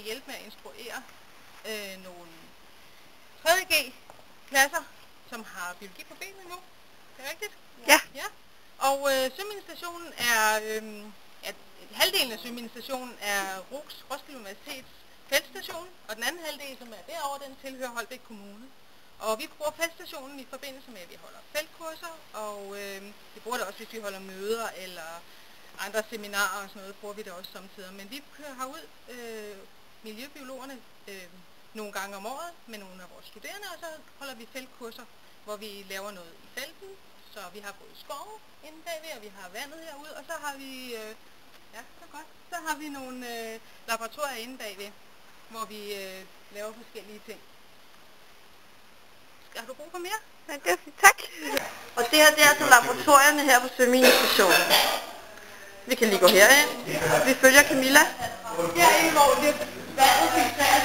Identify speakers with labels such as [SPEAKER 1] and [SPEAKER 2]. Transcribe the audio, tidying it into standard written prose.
[SPEAKER 1] hjælpe med at instruere nogle 3.G-klasser, som har biologi på benene nu. Det er rigtigt?
[SPEAKER 2] Ja.
[SPEAKER 1] Ja. Og sømiddelstationen er, halvdelen af sømiddelstationen er RUC's, Roskilde Universitets feltstation, og den anden halvdel, som er derovre, den tilhører Holbæk Kommune. Og vi bruger feltstationen i forbindelse med, at vi holder feltkurser, og vi bruger det også, hvis vi holder møder eller andre seminarer og sådan noget, bruger vi det også samtidig. Men vi kører herud, miljøbiologerne, nogle gange om året med nogle af vores studerende, og så holder vi feltkurser, hvor vi laver noget i felten. Så vi har både skov inde bagved, og vi har vandet herude, og så har vi, så har vi nogle laboratorier inde bagved, hvor vi laver forskellige ting. Har du brug for mere?
[SPEAKER 2] Ja, det er fint. Tak. Og det her, det er altså laboratorierne her på svømmestationen. Vi kan lige gå herind. Vi følger Camilla.
[SPEAKER 1] Herinde, hvor vandet filtrerer